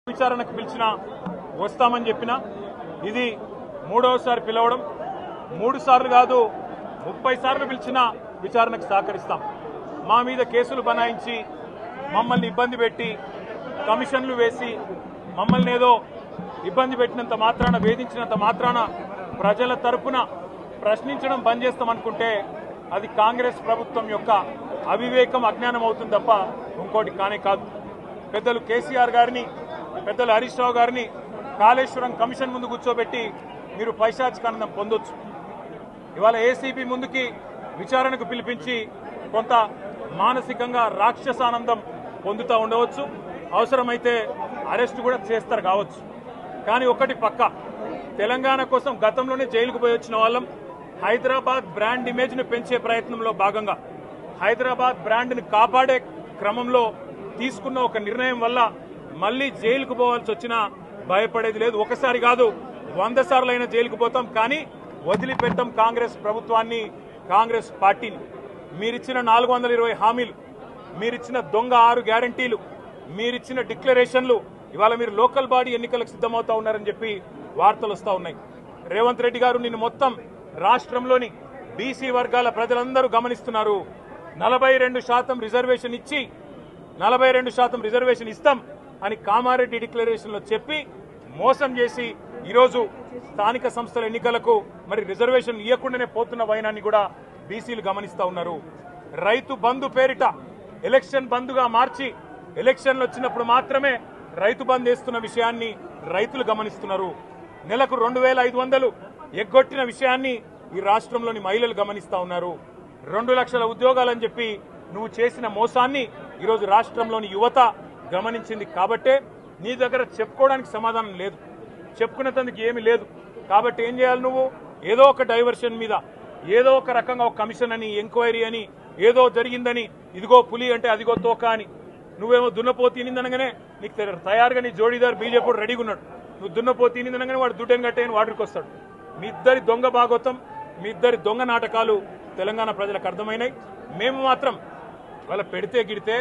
విచారణకు పిలిచినా వస్తామని చెప్పినా ఇది మూడోసారి పిలవడం 3 సార్లు కాదు 30 సార్లు పిలిచినా విచారణకు సహకరిస్తాం. మా మీద కేసులు బనాయించి మమ్మల్ని ఇబ్బంది పెట్టి కమిషన్లు వేసి మమ్మల్ని ఏదో ఇబ్బంది పెట్టినంత మాత్రాన వేధించినంత మాత్రాన ప్రజల తరపున ప్రశ్నించడం బంద్ చేస్తామనుకుంటే అది కాంగ్రెస్ ప్రభుత్వం యొక్క అవివేకం అజ్ఞానం అవుతుంది తప్ప ఇంకోటి కానే కాదు. పెద్దలు కేసీఆర్ గారిని పెద్దలు హరీష్ రావు గారిని కాళేశ్వరం కమిషన్ ముందు కూర్చోబెట్టి మీరు పైశాచికానందం పొందొచ్చు. ఇవాళ ఏసీబీ ముందుకి విచారణకు పిలిపించి కొంత మానసికంగా రాక్షసానందం పొందుతూ ఉండవచ్చు. అవసరమైతే అరెస్ట్ కూడా చేస్తారు కావచ్చు. కానీ ఒకటి పక్క తెలంగాణ కోసం గతంలోనే జైలుకు పోయి వచ్చిన వాళ్ళం. హైదరాబాద్ బ్రాండ్ ఇమేజ్ను పెంచే ప్రయత్నంలో భాగంగా హైదరాబాద్ బ్రాండ్ని కాపాడే క్రమంలో తీసుకున్న ఒక నిర్ణయం వల్ల మళ్లీ జైలుకు పోవాల్సి వచ్చినా భయపడేది లేదు. ఒకసారి కాదు 100 సార్లు అయినా జైలుకు పోతాం. కానీ వదిలిపెట్టాం కాంగ్రెస్ ప్రభుత్వాన్ని, కాంగ్రెస్ పార్టీని. మీరిచ్చిన 420 హామీలు, మీరిచ్చిన దొంగ 6 గ్యారంటీలు, మీరిచ్చిన డిక్లరేషన్లు ఇవాళ మీరు లోకల్ బాడీ ఎన్నికలకు సిద్ధమవుతా ఉన్నారని చెప్పి వార్తలు వస్తూ ఉన్నాయి. రేవంత్ రెడ్డి గారు నిన్ను మొత్తం రాష్ట్రంలోని బీసీ వర్గాల ప్రజలందరూ గమనిస్తున్నారు. 42% రిజర్వేషన్ ఇచ్చి 42% రిజర్వేషన్ ఇస్తాం అని కామారెడ్డి డిక్లరేషన్లో చెప్పి మోసం చేసి ఈరోజు స్థానిక సంస్థల ఎన్నికలకు మరి రిజర్వేషన్ ఇవ్వకుండానే పోతున్న వైనాన్ని కూడా బీసీలు గమనిస్తూ ఉన్నారు. రైతు బంధు పేరిట ఎలక్షన్ బంధుగా మార్చి ఎలక్షన్లు వచ్చినప్పుడు మాత్రమే రైతు బంధు వేస్తున్న విషయాన్ని రైతులు గమనిస్తున్నారు. నెలకు 2500 ఎగ్గొట్టిన విషయాన్ని ఈ రాష్ట్రంలోని మహిళలు గమనిస్తూ ఉన్నారు. 2 లక్షల ఉద్యోగాలని చెప్పి నువ్వు చేసిన మోసాన్ని ఈరోజు రాష్ట్రంలోని యువత గమనించింది. కాబట్టే నీ దగ్గర చెప్పుకోవడానికి సమాధానం లేదు, చెప్పుకునేందుకు ఏమీ లేదు. కాబట్టి ఏం చేయాలి? నువ్వు ఏదో ఒక డైవర్షన్ మీద ఏదో ఒక రకంగా ఒక కమిషన్ అని, ఎంక్వైరీ అని, ఏదో జరిగిందని, ఇదిగో పులి అంటే అదిగో తోక అని, నువ్వేమో దున్నపోతు తినిందనగానే నీకు తయారుగా నీ జోడీదారు బీజేపీ రెడీగా ఉన్నాడు. నువ్వు దున్నపోతు తినిందనగానే వాడు దుడ్డని కట్టేయని వాడికి వస్తాడు. మీ ఇద్దరి దొంగ భాగోతం, మీ ఇద్దరి దొంగ నాటకాలు తెలంగాణ ప్రజలకు అర్థమైనాయి. మేము మాత్రం వాళ్ళ పెడితే గిడితే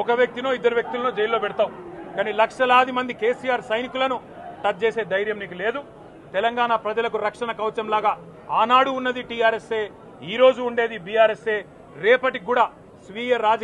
ఒక వ్యక్తినో 2 వ్యక్తులను జైల్లో పెడతాం. కానీ లక్షలాది మంది కేసీఆర్ సైనికులను టచ్ చేసే ధైర్యం నీకు లేదు. తెలంగాణ ప్రజలకు రక్షణ కవచం లాగా ఆనాడు ఉన్నది టీఆర్ఎస్ఏ, ఈ రోజు ఉండేది బీఆర్ఎస్ఏ, రేపటికి కూడా స్వీయ రాజకీయ